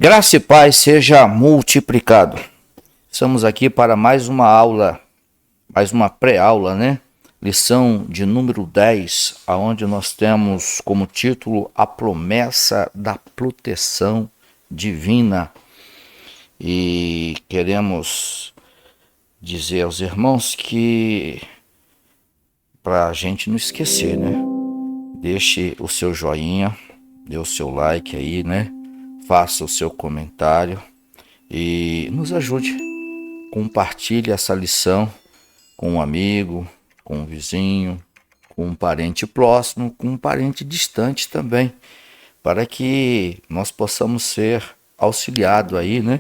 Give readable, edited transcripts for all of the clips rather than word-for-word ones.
Graça e paz seja multiplicado. Estamos aqui para mais uma aula, mais uma pré-aula, né? Lição de número 10, onde nós temos como título a promessa da proteção divina. E queremos dizer aos irmãos que, para a gente não esquecer, né? Deixe o seu joinha, dê o seu like aí, né? Faça o seu comentário e nos ajude. Compartilhe essa lição com um amigo, com um vizinho, com um parente próximo, com um parente distante também, para que nós possamos ser auxiliados aí, né?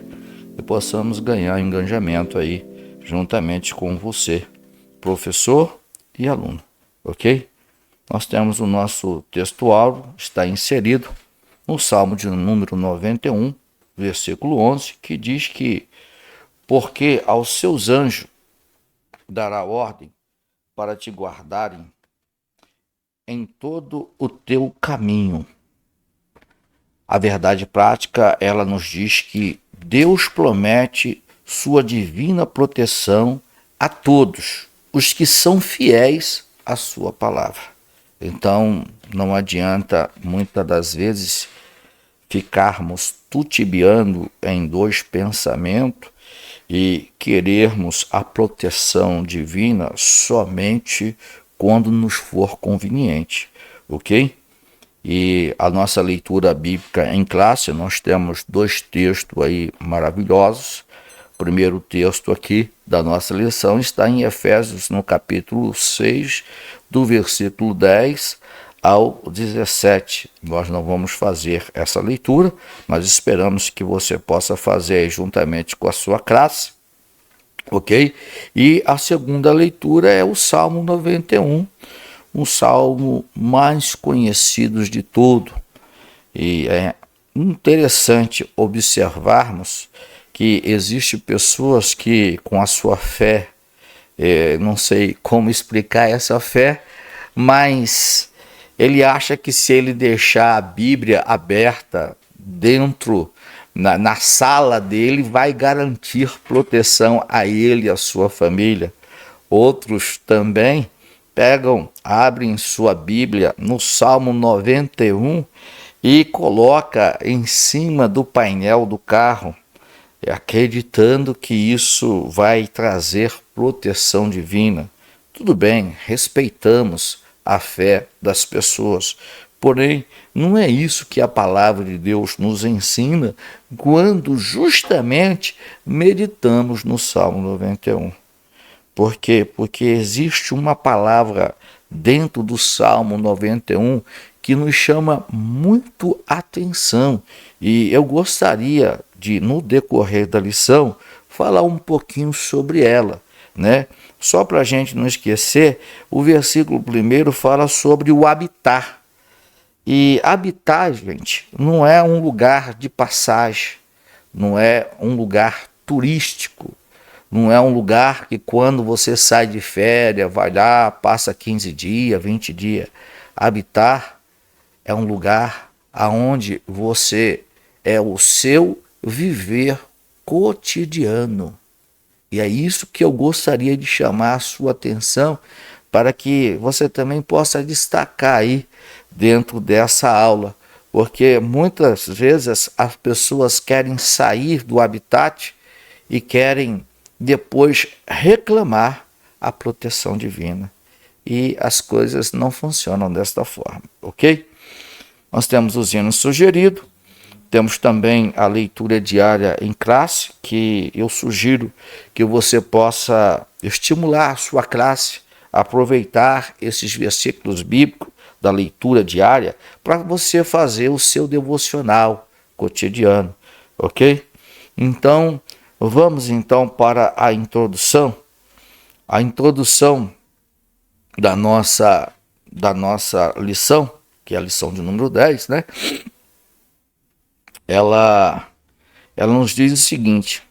E possamos ganhar engajamento aí, juntamente com você, professor e aluno, ok? Nós temos o nosso textual, está inserido no Salmo de número 91, versículo 11, que diz que porque aos seus anjos dará ordem para te guardarem em todo o teu caminho. A verdade prática, ela nos diz que Deus promete sua divina proteção a todos os que são fiéis à sua palavra. Então, não adianta muitas das vezes ficarmos tutibiando em dois pensamentos e querermos a proteção divina somente quando nos for conveniente, ok? E a nossa leitura bíblica em classe, nós temos dois textos aí maravilhosos. O primeiro texto aqui da nossa lição está em Efésios, no capítulo 6, do versículo 10 ao 17. Nós não vamos fazer essa leitura, mas esperamos que você possa fazer juntamente com a sua classe, ok? E a segunda leitura é o Salmo 91, um salmo mais conhecido de todo. E é interessante observarmos que existem pessoas que com a sua fé, não sei como explicar essa fé, mas ele acha que se ele deixar a Bíblia aberta dentro, na sala dele, vai garantir proteção a ele e a sua família. Outros também abrem sua Bíblia no Salmo 91 e coloca em cima do painel do carro, acreditando que isso vai trazer proteção divina. Tudo bem, respeitamos a fé das pessoas, porém não é isso que a palavra de Deus nos ensina quando justamente meditamos no Salmo 91. Por quê? Porque existe uma palavra dentro do Salmo 91 que nos chama muito atenção, e eu gostaria de, no decorrer da lição, falar um pouquinho sobre ela, né? Só para a gente não esquecer, o versículo primeiro fala sobre o habitar. E habitar, gente, não é um lugar de passagem, não é um lugar turístico, não é um lugar que quando você sai de férias, vai lá, passa 15 dias, 20 dias. Habitar é um lugar aonde você é o seu viver cotidiano. E é isso que eu gostaria de chamar a sua atenção, para que você também possa destacar aí dentro dessa aula. Porque muitas vezes as pessoas querem sair do habitat e querem depois reclamar a proteção divina. E as coisas não funcionam desta forma, ok? Nós temos os hinos sugeridos, temos também a leitura diária em classe, que eu sugiro que você possa estimular a sua classe a aproveitar esses versículos bíblicos da leitura diária para você fazer o seu devocional cotidiano, ok? Então, vamos então para a introdução. A introdução da nossa lição, que é a lição de número 10, né? Ela nos diz o seguinte,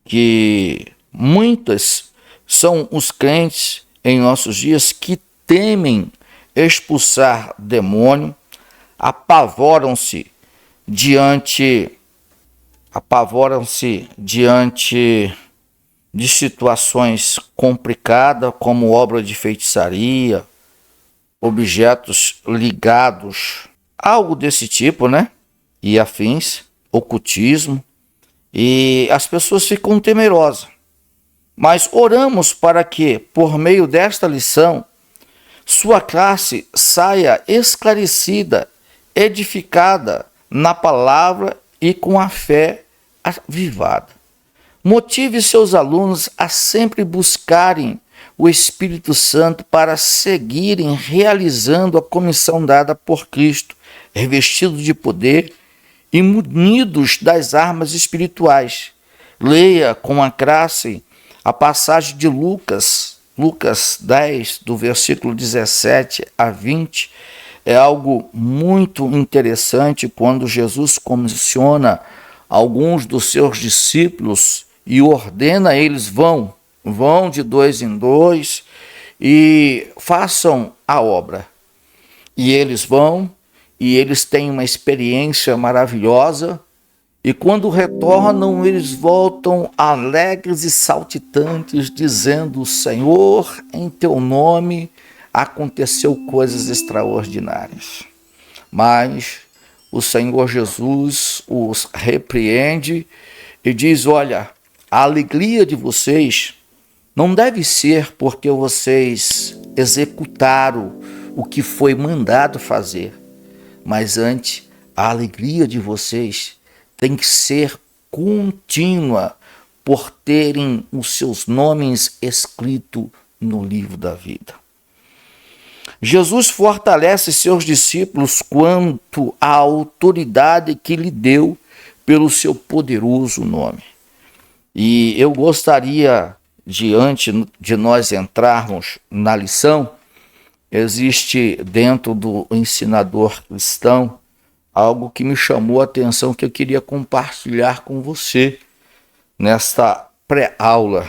que muitas são os crentes em nossos dias que temem expulsar demônio, apavoram-se diante apavoram-se diante de situações complicadas, como obra de feitiçaria, objetos ligados, algo desse tipo, né? E afins, ocultismo, e as pessoas ficam temerosas. Mas oramos para que, por meio desta lição, sua classe saia esclarecida, edificada na palavra e com a fé avivada. Motive seus alunos a sempre buscarem o Espírito Santo para seguirem realizando a comissão dada por Cristo, revestidos de poder e munidos das armas espirituais. Leia com a classe a passagem de Lucas 10, do versículo 17 a 20. É algo muito interessante quando Jesus comissiona alguns dos seus discípulos e ordena eles vão de 2 em 2 e façam a obra. E eles vão e eles têm uma experiência maravilhosa e quando retornam eles voltam alegres e saltitantes dizendo: Senhor, em teu nome aconteceu coisas extraordinárias. Mas o Senhor Jesus os repreende e diz: olha, a alegria de vocês não deve ser porque vocês executaram o que foi mandado fazer, mas antes a alegria de vocês tem que ser contínua por terem os seus nomes escritos no livro da vida. Jesus fortalece seus discípulos quanto à autoridade que lhe deu pelo seu poderoso nome. E eu gostaria, diante de nós entrarmos na lição, existe dentro do ensinador cristão algo que me chamou a atenção, que eu queria compartilhar com você nesta pré-aula.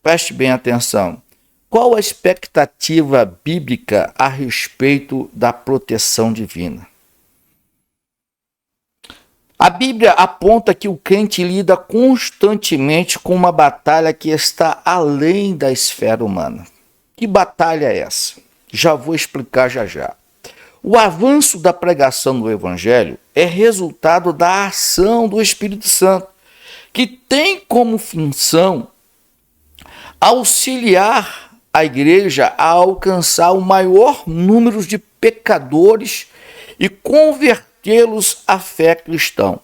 Preste bem atenção. Qual a expectativa bíblica a respeito da proteção divina? A Bíblia aponta que o crente lida constantemente com uma batalha que está além da esfera humana. Que batalha é essa? Já vou explicar já. O avanço da pregação do Evangelho é resultado da ação do Espírito Santo, que tem como função auxiliar a igreja a alcançar o maior número de pecadores e convertê-los à fé cristã.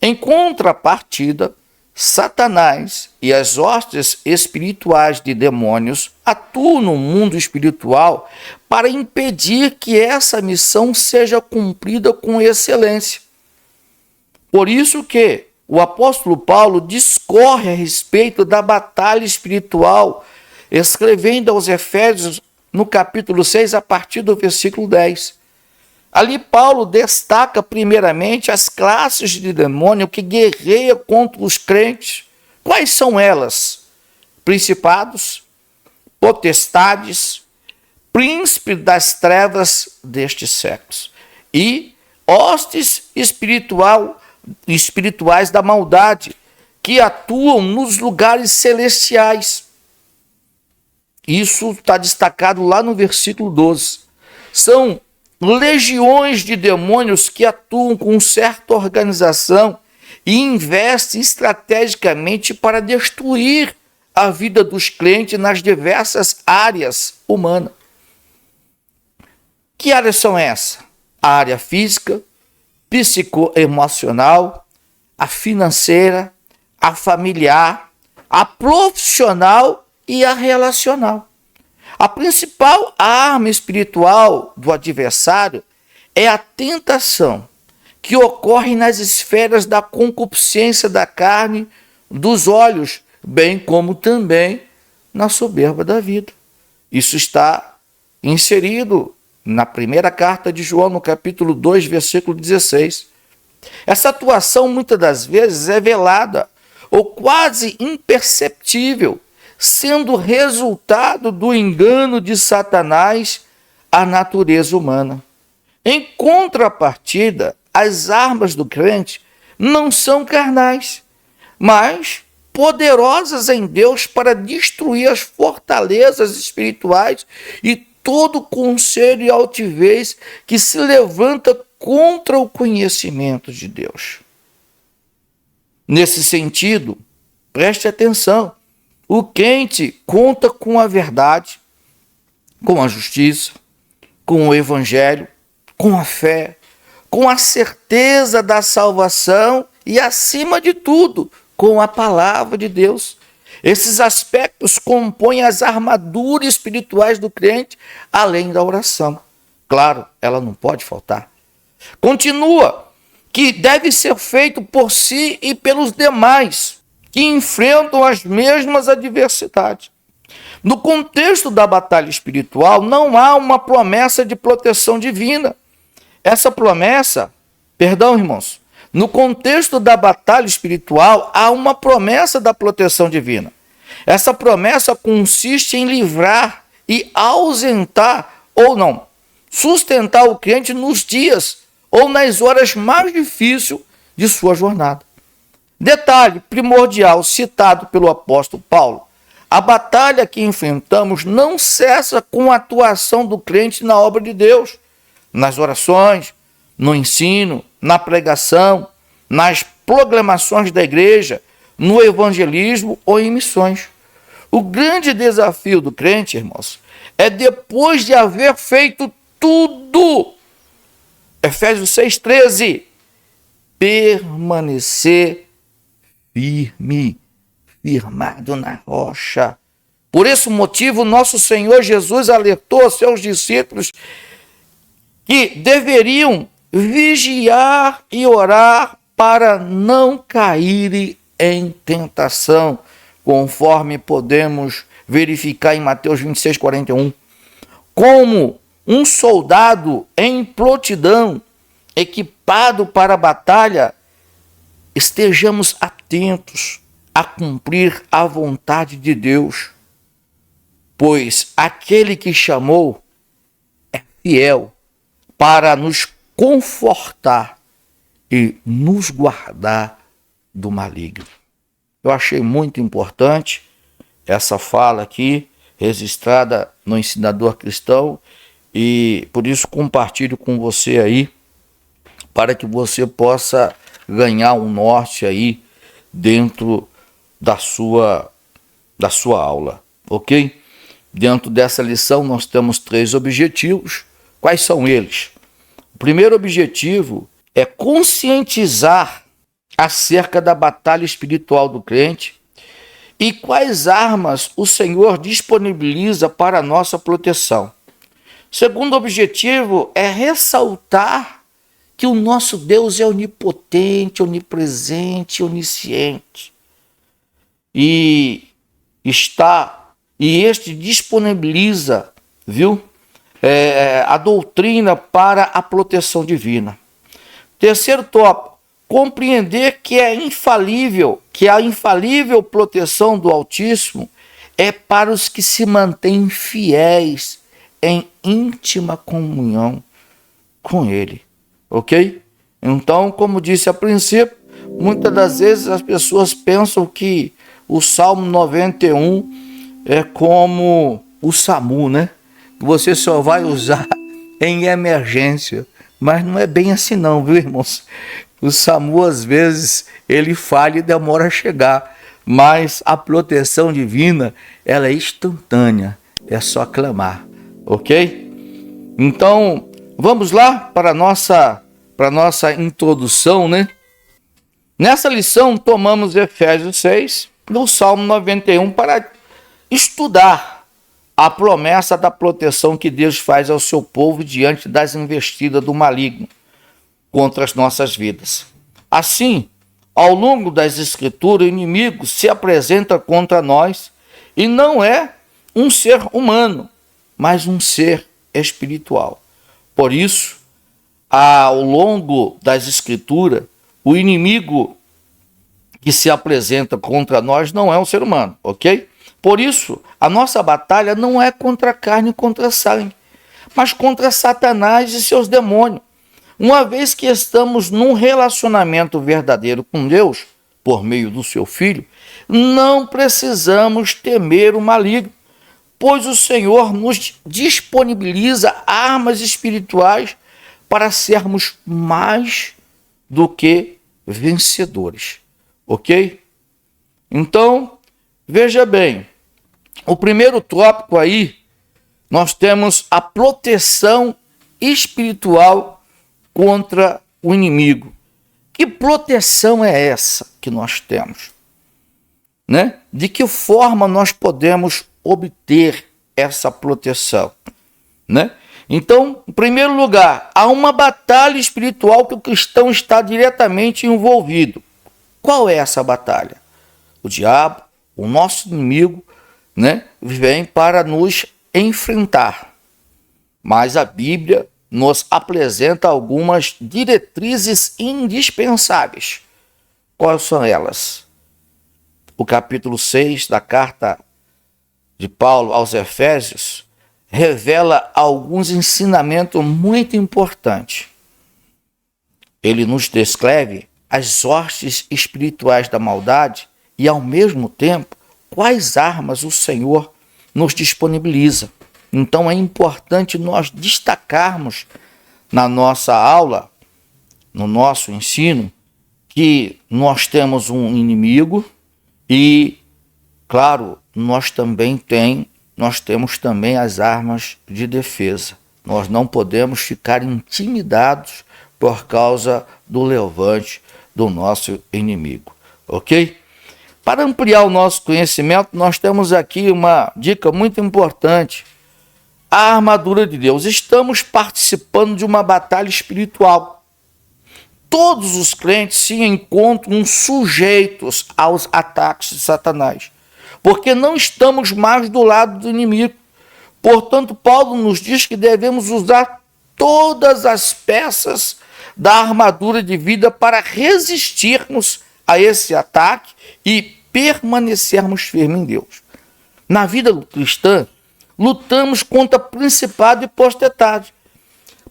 Em contrapartida, Satanás e as hostes espirituais de demônios atuam no mundo espiritual para impedir que essa missão seja cumprida com excelência. Por isso que o apóstolo Paulo discorre a respeito da batalha espiritual, escrevendo aos Efésios no capítulo 6, a partir do versículo 10. Ali Paulo destaca primeiramente as classes de demônio que guerreiam contra os crentes. Quais são elas? Principados, potestades, príncipe das trevas deste século e hostes espirituais da maldade que atuam nos lugares celestiais. Isso está destacado lá no versículo 12. São legiões de demônios que atuam com certa organização e investem estrategicamente para destruir a vida dos crentes nas diversas áreas humanas. Que áreas são essas? A área física, psicoemocional, a financeira, a familiar, a profissional e a relacional. A principal arma espiritual do adversário é a tentação, que ocorre nas esferas da concupiscência da carne, dos olhos, bem como também na soberba da vida. Isso está inserido na primeira carta de João, no capítulo 2, versículo 16. Essa atuação muitas das vezes é velada ou quase imperceptível, sendo resultado do engano de Satanás à natureza humana. Em contrapartida, as armas do crente não são carnais, mas poderosas em Deus para destruir as fortalezas espirituais e todo conselho e altivez que se levanta contra o conhecimento de Deus. Nesse sentido, preste atenção, o crente conta com a verdade, com a justiça, com o evangelho, com a fé, com a certeza da salvação e, acima de tudo, com a palavra de Deus. Esses aspectos compõem as armaduras espirituais do crente, além da oração. Claro, ela não pode faltar. Continua, que deve ser feito por si e pelos demais, que enfrentam as mesmas adversidades. No contexto da batalha espiritual, não há uma promessa de proteção divina. Essa promessa, irmãos, no contexto da batalha espiritual, há uma promessa da proteção divina. Essa promessa consiste em livrar e ausentar, ou não, sustentar o crente nos dias ou nas horas mais difíceis de sua jornada. Detalhe primordial citado pelo apóstolo Paulo: a batalha que enfrentamos não cessa com a atuação do crente na obra de Deus, nas orações, no ensino, na pregação, nas proclamações da igreja, no evangelismo ou em missões. O grande desafio do crente, irmãos, é depois de haver feito tudo, Efésios 6,13, permanecer firme, firmado na rocha. Por esse motivo, nosso Senhor Jesus alertou aos seus discípulos que deveriam vigiar e orar para não caírem em tentação, conforme podemos verificar em Mateus 26:41. Como um soldado em prontidão, equipado para a batalha, estejamos atentos a cumprir a vontade de Deus, pois aquele que chamou é fiel para nos confortar e nos guardar do maligno. Eu achei muito importante essa fala aqui, registrada no Ensinador Cristão, e por isso compartilho com você aí, para que você possa ganhar um norte aí dentro da sua aula, ok? Dentro dessa lição nós temos 3 objetivos. Quais são eles? O primeiro objetivo é conscientizar acerca da batalha espiritual do crente e quais armas o Senhor disponibiliza para a nossa proteção. Segundo objetivo é ressaltar que o nosso Deus é onipotente, onipresente, onisciente. E este disponibiliza, a doutrina para a proteção divina. Terceiro tópico, compreender que a infalível proteção do Altíssimo é para os que se mantêm fiéis em íntima comunhão com Ele, ok? Então, como disse a princípio, muitas das vezes as pessoas pensam que o Salmo 91 é como o SAMU, né? Que você só vai usar em emergência, mas não é bem assim não, viu, irmãos? O SAMU, às vezes, ele falha e demora a chegar, mas a proteção divina, ela é instantânea, é só clamar, ok? Então, vamos lá para a nossa introdução, né? Nessa lição, tomamos Efésios 6, do Salmo 91, para estudar a promessa da proteção que Deus faz ao seu povo diante das investidas do maligno contra as nossas vidas. Assim, ao longo das Escrituras, o inimigo se apresenta contra nós e não é um ser humano, mas um ser espiritual. Por isso, ao longo das Escrituras, o inimigo que se apresenta contra nós não é um ser humano, ok? Por isso, a nossa batalha não é contra a carne e contra a sangue, mas contra Satanás e seus demônios. Uma vez que estamos num relacionamento verdadeiro com Deus, por meio do seu Filho, não precisamos temer o maligno, pois o Senhor nos disponibiliza armas espirituais para sermos mais do que vencedores, ok? Então, veja bem, o primeiro tópico aí, nós temos a proteção espiritual contra o inimigo. Que proteção é essa que nós temos? Né? De que forma nós podemos obter essa proteção? Né? Então, em primeiro lugar, há uma batalha espiritual que o cristão está diretamente envolvido. Qual é essa batalha? O diabo, o nosso inimigo, né, vem para nos enfrentar. Mas a Bíblia nos apresenta algumas diretrizes indispensáveis. Quais são elas? O capítulo 6 da carta de Paulo aos Efésios revela alguns ensinamentos muito importantes. Ele nos descreve as hostes espirituais da maldade e, ao mesmo tempo, quais armas o Senhor nos disponibiliza. Então é importante nós destacarmos na nossa aula, no nosso ensino, que nós temos um inimigo e, claro, nós temos também as armas de defesa. Nós não podemos ficar intimidados por causa do levante do nosso inimigo, ok? Para ampliar o nosso conhecimento, nós temos aqui uma dica muito importante. A armadura de Deus. Estamos participando de uma batalha espiritual. Todos os crentes se encontram sujeitos aos ataques de Satanás, porque não estamos mais do lado do inimigo. Portanto, Paulo nos diz que devemos usar todas as peças da armadura de vida para resistirmos a esse ataque e permanecermos firmes em Deus. Na vida cristã, lutamos contra principado e potestade.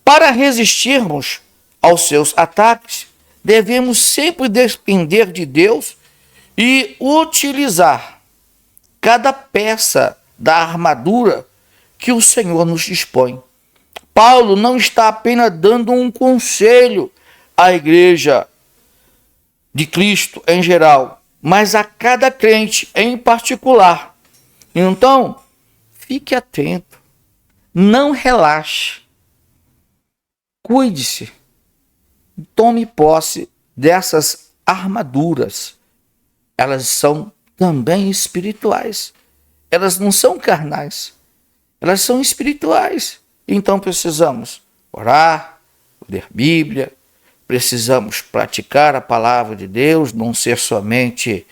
Para resistirmos aos seus ataques, devemos sempre depender de Deus e utilizar cada peça da armadura que o Senhor nos dispõe. Paulo não está apenas dando um conselho à igreja de Cristo em geral, mas a cada crente em particular. Então, fique atento, não relaxe, cuide-se, tome posse dessas armaduras. Elas são também espirituais, elas não são carnais, elas são espirituais. Então precisamos orar, ler Bíblia, precisamos praticar a palavra de Deus, não ser somente,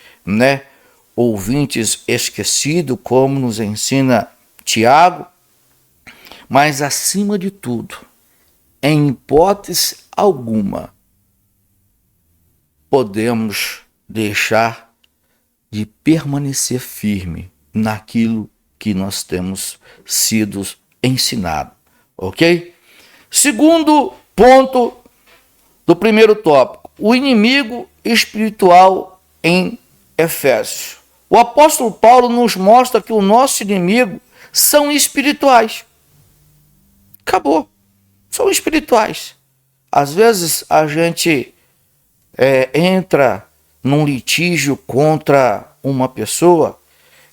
ouvintes esquecidos, como nos ensina Tiago, mas acima de tudo, em hipótese alguma, podemos deixar de permanecer firme naquilo que nós temos sido ensinados, ok? Segundo ponto do primeiro tópico, o inimigo espiritual em Efésios. O apóstolo Paulo nos mostra que o nosso inimigo são espirituais. Acabou. São espirituais. Às vezes a gente entra num litígio contra uma pessoa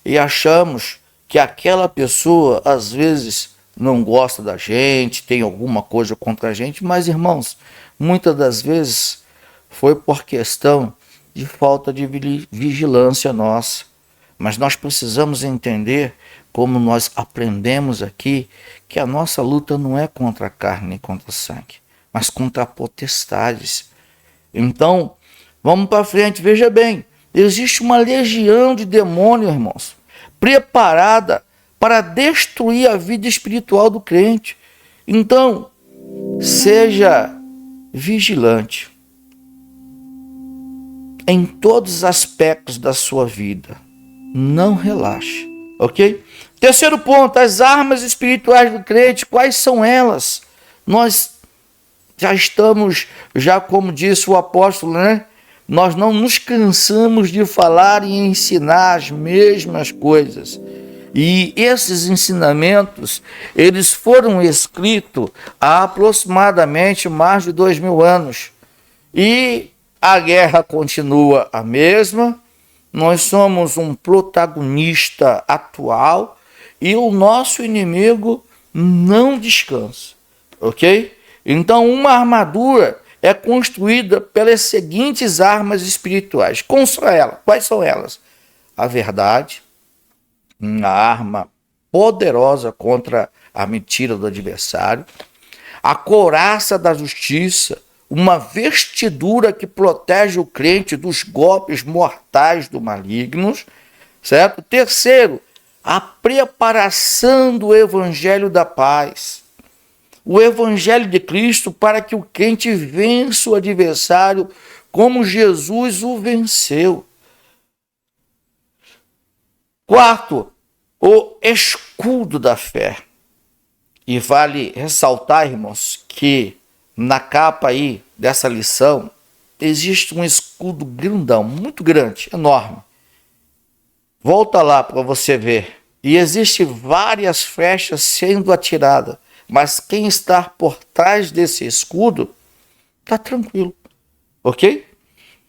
e achamos que aquela pessoa às vezes não gosta da gente, tem alguma coisa contra a gente, mas irmãos, muitas das vezes foi por questão de falta de vigilância nossa. Mas nós precisamos entender, como nós aprendemos aqui, que a nossa luta não é contra a carne nem contra o sangue, mas contra potestades. Então, vamos para frente. Veja bem, existe uma legião de demônios, irmãos, preparada para destruir a vida espiritual do crente. Então, seja vigilante em todos os aspectos da sua vida. Não relaxe, ok? Terceiro ponto, as armas espirituais do crente, quais são elas? Nós já estamos, já como disse o apóstolo, né? Nós não nos cansamos de falar e ensinar as mesmas coisas. E esses ensinamentos, eles foram escritos há aproximadamente mais de 2000 anos. E a guerra continua a mesma, nós somos um protagonista atual e o nosso inimigo não descansa, ok? Então, uma armadura é construída pelas seguintes armas espirituais. Quais são elas? A verdade, uma arma poderosa contra a mentira do adversário. A couraça da justiça, uma vestidura que protege o crente dos golpes mortais do maligno, certo? Terceiro, a preparação do evangelho da paz. O evangelho de Cristo para que o crente vença o adversário como Jesus o venceu. Quarto, o escudo da fé. E vale ressaltar, irmãos, que na capa aí dessa lição existe um escudo grandão, muito grande, enorme. Volta lá para você ver. E existe várias flechas sendo atiradas. Mas quem está por trás desse escudo está tranquilo, ok?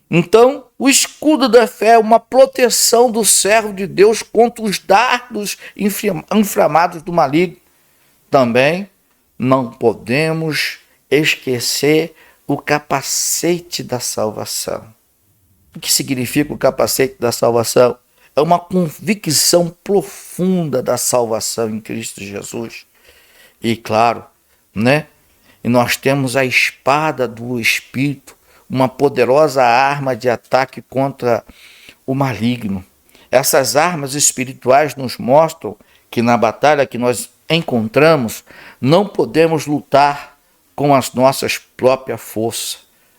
Então, o escudo da fé é uma proteção do servo de Deus contra os dardos inflamados do maligno. Também não podemos esquecer o capacete da salvação. O que significa o capacete da salvação? É uma convicção profunda da salvação em Cristo Jesus. E claro, né? E nós temos a espada do Espírito, uma poderosa arma de ataque contra o maligno. Essas armas espirituais nos mostram que na batalha que nós encontramos, não podemos lutar com as nossas próprias forças,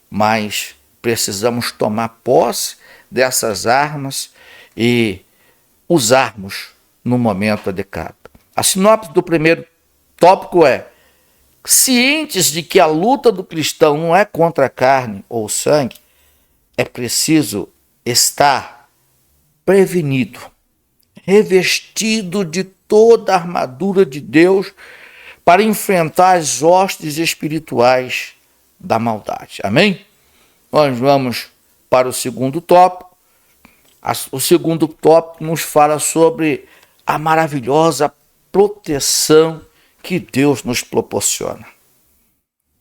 mas precisamos tomar posse dessas armas e usarmos no momento adequado. A sinopse do primeiro tópico é: cientes de que a luta do cristão não é contra a carne ou sangue, é preciso estar prevenido, revestido de toda a armadura de Deus para enfrentar as hostes espirituais da maldade. Amém? Nós vamos para o segundo tópico. O segundo tópico nos fala sobre a maravilhosa proteção que Deus nos proporciona.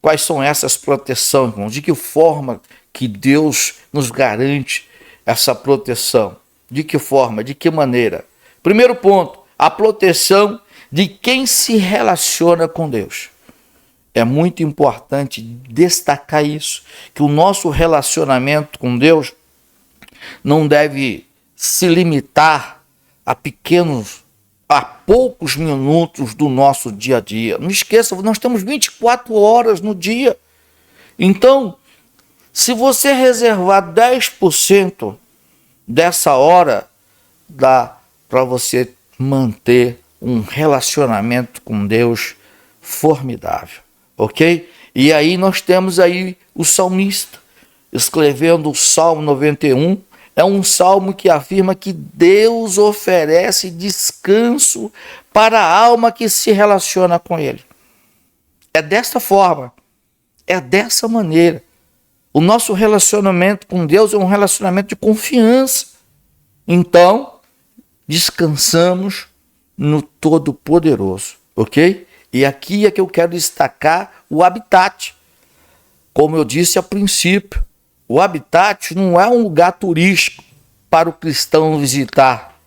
Quais são essas proteções, irmãos? De que forma que Deus nos garante essa proteção? De que forma? De que maneira? Primeiro ponto, a proteção de quem se relaciona com Deus. É muito importante destacar isso, que o nosso relacionamento com Deus não deve se limitar a poucos minutos do nosso dia a dia. Não esqueça, nós temos 24 horas no dia. Então, se você reservar 10% dessa hora, dá para você manter um relacionamento com Deus formidável, ok? E aí nós temos aí o salmista escrevendo o Salmo 91. É um salmo que afirma que Deus oferece descanso para a alma que se relaciona com Ele. É desta forma, é dessa maneira. O nosso relacionamento com Deus é um relacionamento de confiança. Então, descansamos no Todo-Poderoso, ok? E aqui é que eu quero destacar o habitat. Como eu disse a princípio, o habitat não é um lugar turístico para o cristão visitar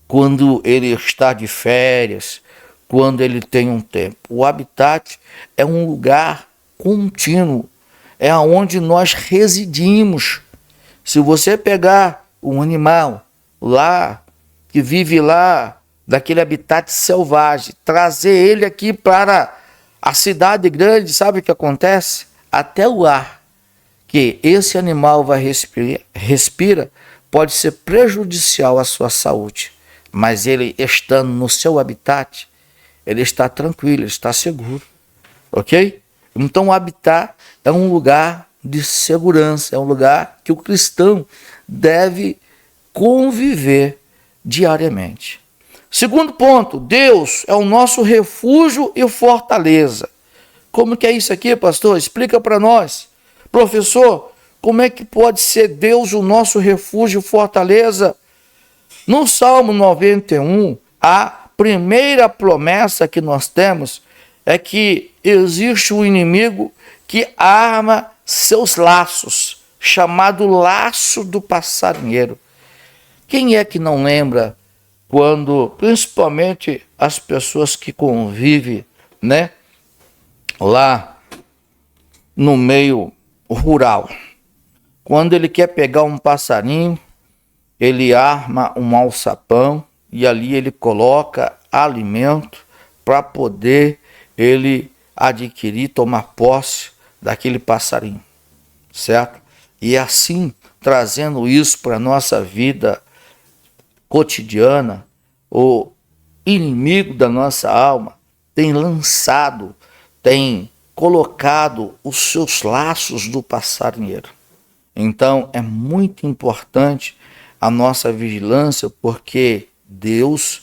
quando ele está de férias, quando ele tem um tempo. O habitat é um lugar contínuo, é onde nós residimos. Se você pegar um animal lá, que vive lá, daquele habitat selvagem, trazer ele aqui para a cidade grande, sabe o que acontece? Até o ar que esse animal vai respira pode ser prejudicial à sua saúde, mas ele estando no seu habitat, ele está tranquilo, ele está seguro, ok? Então, habitar é um lugar de segurança, é um lugar que o cristão deve conviver diariamente. Segundo ponto, Deus é o nosso refúgio e fortaleza. Como que é isso aqui, pastor? Explica para nós. Professor, como é que pode ser Deus o nosso refúgio e fortaleza? No Salmo 91, a primeira promessa que nós temos é que existe um inimigo que arma seus laços, chamado laço do passarinheiro. Quem é que não lembra quando, principalmente as pessoas que convivem, né, lá no meio rural, quando ele quer pegar um passarinho, ele arma um alçapão e ali ele coloca alimento para poder ele adquirir, tomar posse daquele passarinho, certo? E assim, trazendo isso para a nossa vida cotidiana, o inimigo da nossa alma tem lançado, tem colocado os seus laços do passarinheiro. Então é muito importante a nossa vigilância, porque Deus,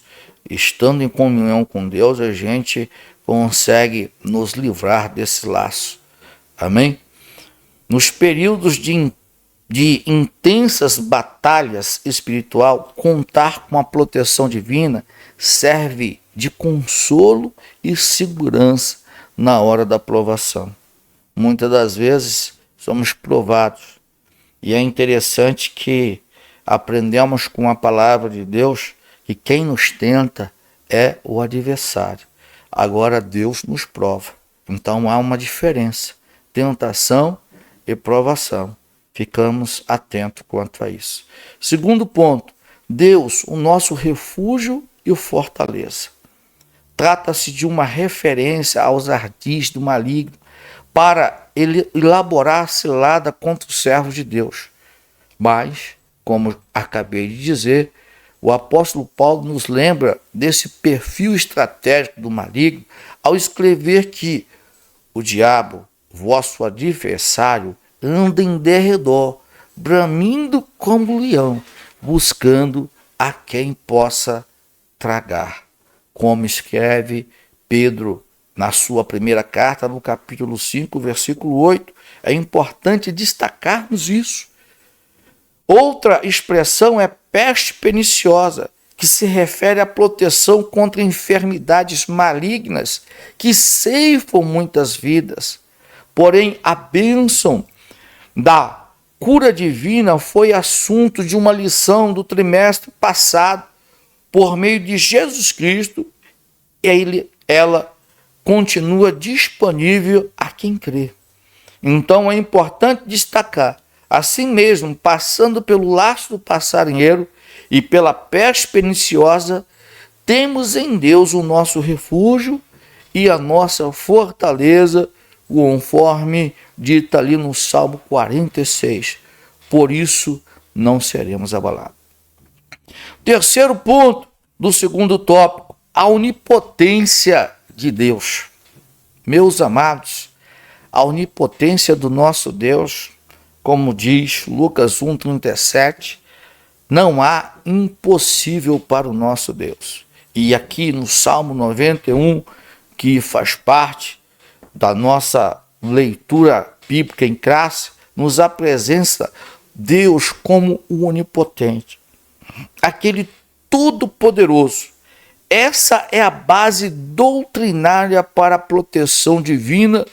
estando em comunhão com Deus, a gente consegue nos livrar desse laço. Amém? Nos períodos de intensas batalhas espiritual, contar com a proteção divina serve de consolo e segurança na hora da provação. Muitas das vezes somos provados e é interessante que aprendemos com a palavra de Deus que quem nos tenta é o adversário. Agora Deus nos prova. Então há uma diferença. Tentação e provação. Ficamos atentos quanto a isso. Segundo ponto, Deus, o nosso refúgio e o fortaleza. Trata-se de uma referência aos ardis do maligno para ele elaborar cilada contra os servos de Deus. Mas, como acabei de dizer, o apóstolo Paulo nos lembra desse perfil estratégico do maligno ao escrever que o diabo, vosso adversário, anda em derredor, bramindo como leão, buscando a quem possa tragar. Como escreve Pedro na sua primeira carta, no capítulo 5, versículo 8, é importante destacarmos isso. Outra expressão é peste perniciosa, que se refere à proteção contra enfermidades malignas que ceifam muitas vidas. Porém, a bênção da cura divina foi assunto de uma lição do trimestre passado, por meio de Jesus Cristo, ela continua disponível a quem crê. Então é importante destacar, assim mesmo, passando pelo laço do passarinheiro e pela peste perniciosa, temos em Deus o nosso refúgio e a nossa fortaleza, conforme dita ali no Salmo 46. Por isso não seremos abalados. Terceiro ponto do segundo tópico, a onipotência de Deus. Meus amados, a onipotência do nosso Deus, como diz Lucas 1,37, não há impossível para o nosso Deus. E aqui no Salmo 91, que faz parte da nossa leitura bíblica em classe, nos apresenta Deus como o onipotente, aquele todo-poderoso. Essa é a base doutrinária para a proteção divina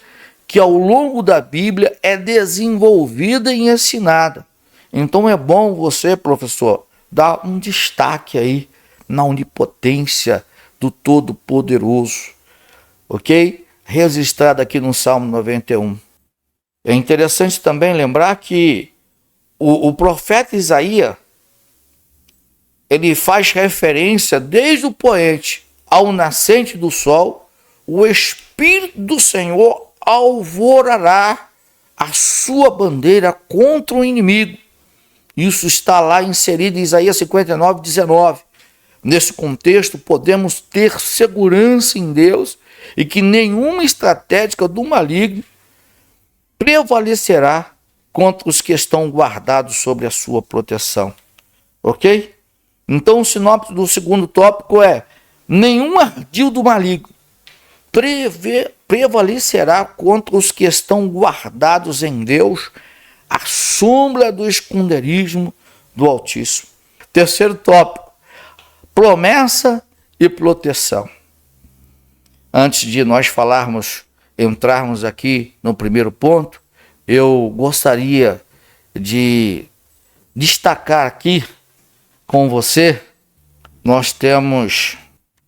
que ao longo da Bíblia é desenvolvida e ensinada. Então é bom você, professor, dar um destaque aí na onipotência do Todo-Poderoso, ok? Registrado aqui no Salmo 91. É interessante também lembrar que o profeta Isaías, ele faz referência desde o poente ao nascente do sol, o Espírito do Senhor alvorará a sua bandeira contra o inimigo. Isso está lá inserido em Isaías 59, 19. Nesse contexto, podemos ter segurança em Deus e que nenhuma estratégia do maligno prevalecerá contra os que estão guardados sob a sua proteção. Ok? Então o sinopse do segundo tópico é: nenhum ardil do maligno prevalecerá contra os que estão guardados em Deus, à sombra do esconderijo do Altíssimo. Terceiro tópico: promessa e proteção. Antes de nós entrarmos aqui no primeiro ponto, eu gostaria de destacar aqui com você, nós temos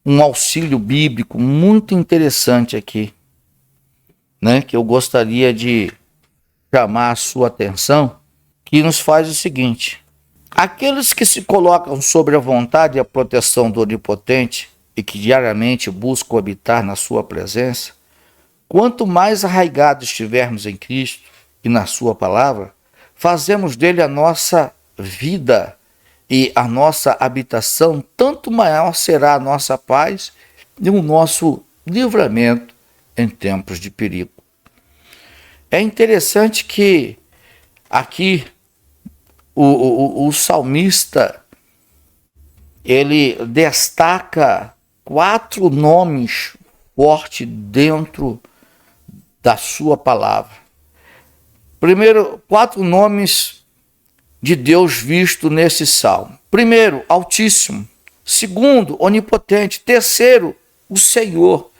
um auxílio bíblico muito interessante aqui, né, que eu gostaria de chamar a sua atenção, que nos faz o seguinte: aqueles que se colocam sobre a vontade e a proteção do Onipotente e que diariamente buscam habitar na sua presença, quanto mais arraigados estivermos em Cristo e na sua palavra, fazemos dele a nossa vida e a nossa habitação, tanto maior será a nossa paz e o nosso livramento em tempos de perigo. É interessante que aqui o salmista, ele destaca 4 nomes fortes dentro da sua palavra. Primeiro, 4 nomes de Deus visto nesse salmo. Primeiro, Altíssimo. Segundo, Onipotente. Terceiro, o Senhor.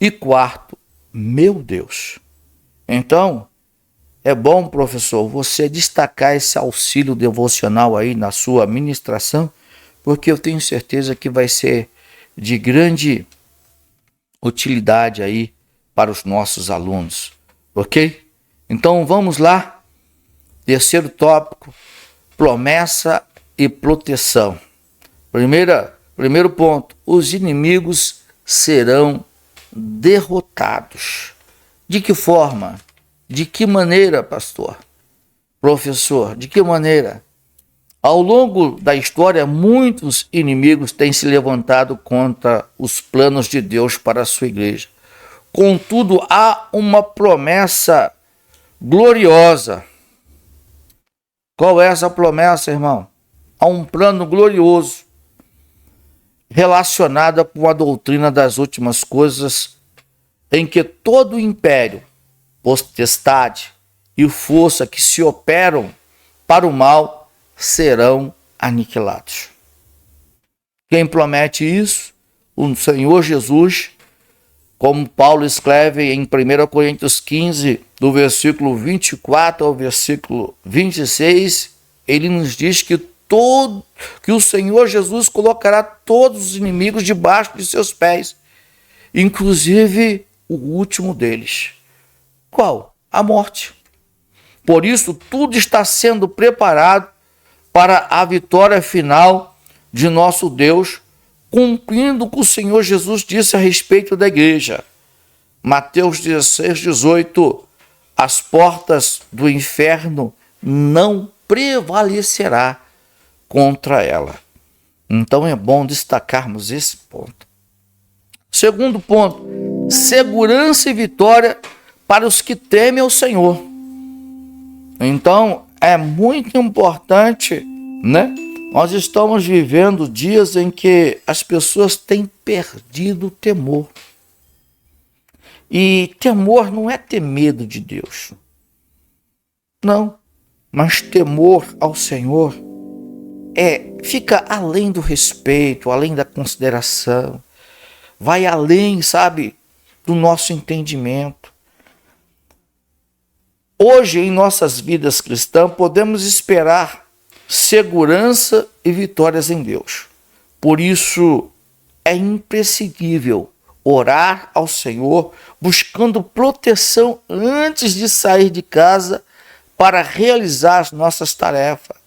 E quarto, meu Deus. Então, é bom, professor, você destacar esse auxílio devocional aí na sua ministração, porque eu tenho certeza que vai ser de grande utilidade aí para os nossos alunos, ok? Então vamos lá. Terceiro tópico: promessa e proteção. Primeiro ponto: os inimigos serão derrotados. De que forma? De que maneira, pastor? Professor, de que maneira? Ao longo da história, muitos inimigos têm se levantado contra os planos de Deus para a sua igreja. Contudo, há uma promessa gloriosa. Qual é essa promessa, irmão? Há um plano glorioso relacionado com a doutrina das últimas coisas, em que todo o império, potestade e força que se operam para o mal serão aniquilados. Quem promete isso? O Senhor Jesus, como Paulo escreve em 1 Coríntios 15, do versículo 24 ao versículo 26, ele nos diz que o Senhor Jesus colocará todos os inimigos debaixo de seus pés, inclusive o último deles. Qual? A morte. Por isso, tudo está sendo preparado para a vitória final de nosso Deus, cumprindo o que o Senhor Jesus disse a respeito da igreja. Mateus 16, 18: as portas do inferno não prevalecerá contra ela. Então é bom destacarmos esse ponto. Segundo ponto: segurança e vitória para os que temem ao Senhor. Então é muito importante, né? Nós estamos vivendo dias em que as pessoas têm perdido o temor. E temor não é ter medo de Deus. Não. Mas temor ao Senhor fica além do respeito, além da consideração. Vai além, sabe, do nosso entendimento. Hoje, em nossas vidas cristãs, podemos esperar segurança e vitórias em Deus. Por isso, é imprescindível orar ao Senhor, buscando proteção antes de sair de casa para realizar as nossas tarefas,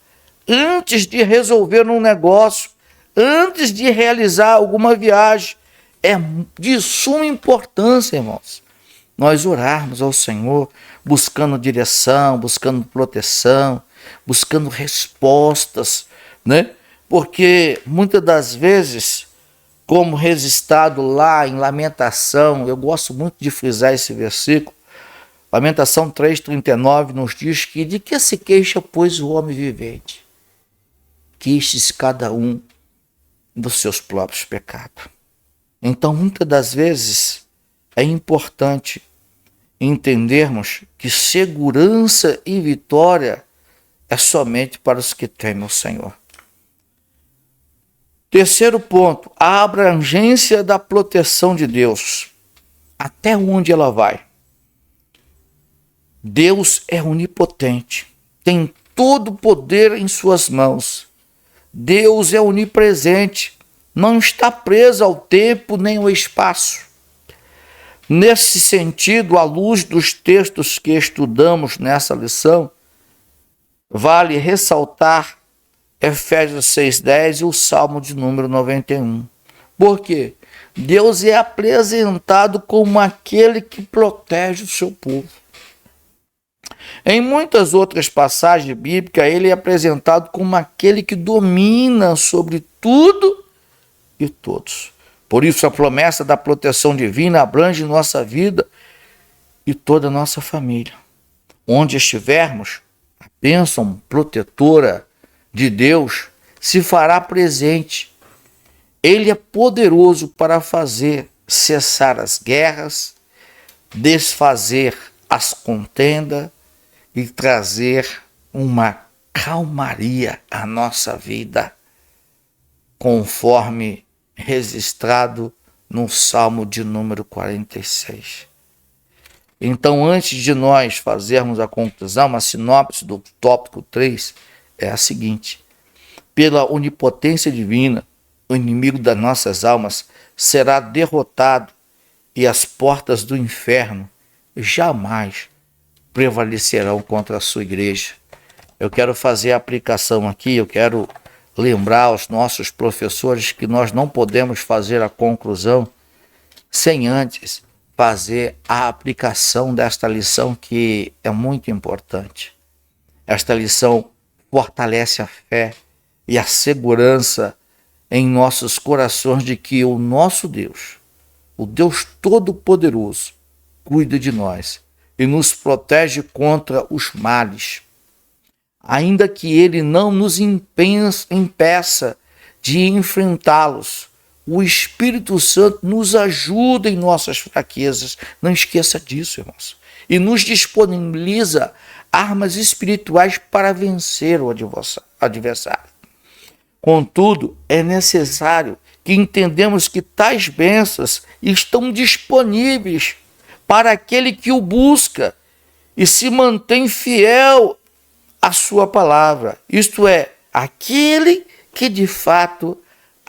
antes de resolver um negócio, antes de realizar alguma viagem. É de suma importância, irmãos, nós orarmos ao Senhor, buscando direção, buscando proteção, buscando respostas, né? Porque muitas das vezes, como registrado lá em Lamentação. Eu gosto muito de frisar esse versículo. Lamentação 3,39 nos diz que de que se queixa, pois, o homem vivente? Queixe-se cada um dos seus próprios pecados. Então, muitas das vezes, é importante entendermos que segurança e vitória é somente para os que temem o Senhor. Terceiro ponto, a abrangência da proteção de Deus. Até onde ela vai? Deus é onipotente, tem todo o poder em suas mãos. Deus é onipresente, não está preso ao tempo nem ao espaço. Nesse sentido, à luz dos textos que estudamos nessa lição, vale ressaltar Efésios 6,10 e o Salmo de número 91. Por quê? Deus é apresentado como aquele que protege o seu povo. Em muitas outras passagens bíblicas, ele é apresentado como aquele que domina sobre tudo e todos. Por isso, a promessa da proteção divina abrange nossa vida e toda a nossa família. Onde estivermos, a bênção protetora de Deus se fará presente. Ele é poderoso para fazer cessar as guerras, desfazer as contendas e trazer uma calmaria à nossa vida, conforme registrado no Salmo de número 46. Então, antes de nós fazermos a conclusão, uma sinopse do tópico 3 é a seguinte: pela onipotência divina, o inimigo das nossas almas será derrotado e as portas do inferno jamais prevalecerão contra a sua igreja. Eu quero fazer a aplicação aqui, eu quero lembrar aos nossos professores que nós não podemos fazer a conclusão sem antes fazer a aplicação desta lição, que é muito importante. Esta lição fortalece a fé e a segurança em nossos corações de que o nosso Deus, o Deus Todo-Poderoso, cuida de nós e nos protege contra os males. Ainda que ele não nos impeça de enfrentá-los, o Espírito Santo nos ajuda em nossas fraquezas. Não esqueça disso, irmãos. E nos disponibiliza armas espirituais para vencer o adversário. Contudo, é necessário que entendamos que tais bênçãos estão disponíveis para aquele que o busca e se mantém fiel à sua palavra. Isto é, aquele que de fato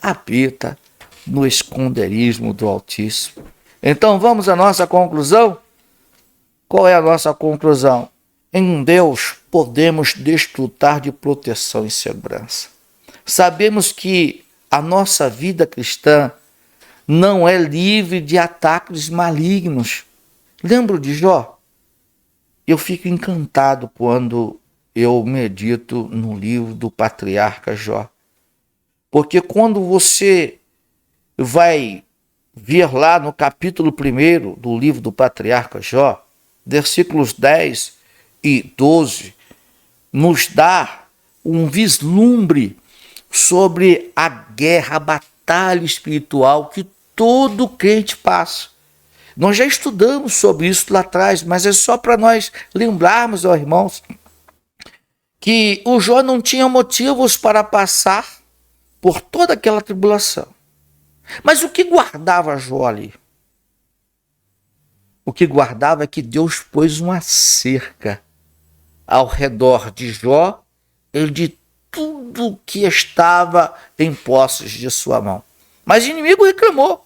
habita no esconderijo do Altíssimo. Então vamos à nossa conclusão? Qual é a nossa conclusão? Em Deus podemos desfrutar de proteção e segurança. Sabemos que a nossa vida cristã não é livre de ataques malignos. Lembro de Jó? Eu fico encantado quando eu medito no livro do patriarca Jó. Porque quando você vai ver lá no capítulo 1 do livro do patriarca Jó, versículos 10 e 12, nos dá um vislumbre sobre a guerra, a batalha espiritual que todo crente passa. Nós já estudamos sobre isso lá atrás, mas é só para nós lembrarmos, ó irmãos, que o Jó não tinha motivos para passar por toda aquela tribulação. Mas o que guardava Jó ali? O que guardava é que Deus pôs uma cerca ao redor de Jó e de tudo que estava em posses de sua mão. Mas o inimigo reclamou.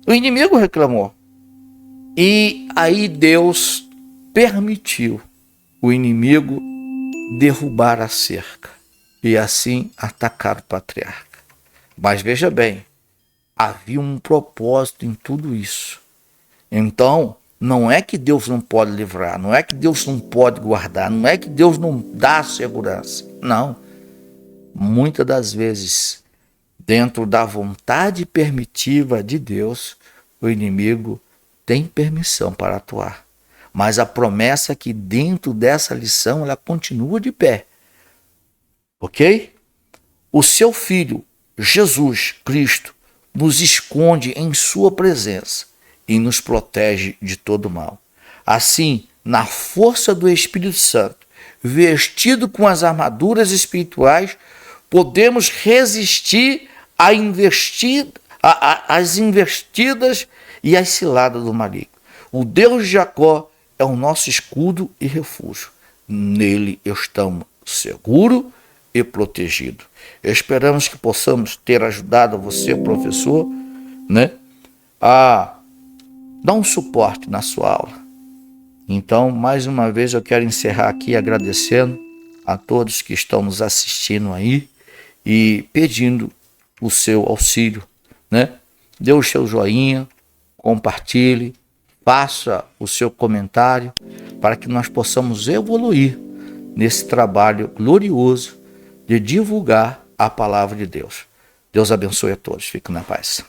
O inimigo reclamou. E aí Deus permitiu o inimigo derrubar a cerca e assim atacar o patriarca. Mas veja bem, havia um propósito em tudo isso. Então, não é que Deus não pode livrar, não é que Deus não pode guardar, não é que Deus não dá segurança. Não. Muitas das vezes, Dentro da vontade permitiva de Deus, o inimigo tem permissão para atuar. Mas a promessa é que dentro dessa lição ela continua de pé. Ok? O seu Filho, Jesus Cristo, nos esconde em sua presença e nos protege de todo mal. Assim, na força do Espírito Santo, vestido com as armaduras espirituais, podemos resistir às investidas e às ciladas do maligno. O Deus de Jacó é o nosso escudo e refúgio. Nele estamos seguros e protegidos. Esperamos que possamos ter ajudado você, professor, né, a dar um suporte na sua aula. Então, mais uma vez, eu quero encerrar aqui agradecendo a todos que estão nos assistindo aí e pedindo o seu auxílio, né? Dê o seu joinha, compartilhe, faça o seu comentário para que nós possamos evoluir nesse trabalho glorioso de divulgar a palavra de Deus. Deus abençoe a todos. Fiquem na paz.